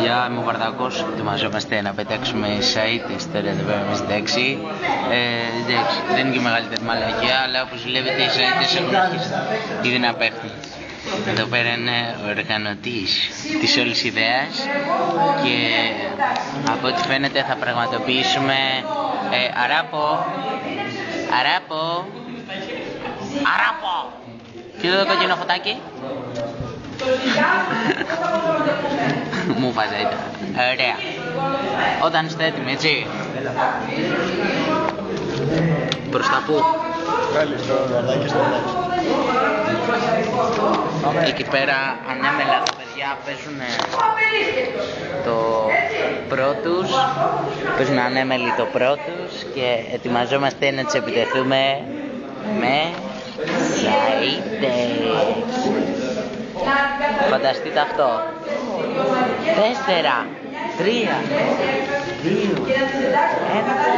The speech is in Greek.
Γεια, είμαι ο Βαρδάκος. Ετοιμαζόμαστε να πετάξουμε site τώρα εδώ πέρα με συντάξει. Δεν είναι και μεγαλύτερη μαλακιά, αλλά όπως βλέπετε οι σαΐτες έχουν αρχίσει ήδη να πέφτουν. Εδώ πέρα είναι ο οργανωτής της όλης ιδέας και από ό,τι φαίνεται θα πραγματοποιήσουμε Αράπο! Κοίτα το κόκκινο φωτάκι. Μου βάζα ήταν. Ωραία. Όταν είστε έτοιμοι, έτσι. Προς τα πού? Βγάλεις το βαρδάκι στο βλάκι. Εκεί πέρα ανέμελα τα παιδιά παίζουν το πρώτους. Παίζουν ανέμελοι το πρώτους και ετοιμαζόμαστε να τους επιτεθούμε με σαΐτες. Φανταστείτε αυτό. 4, 3, 2, 1.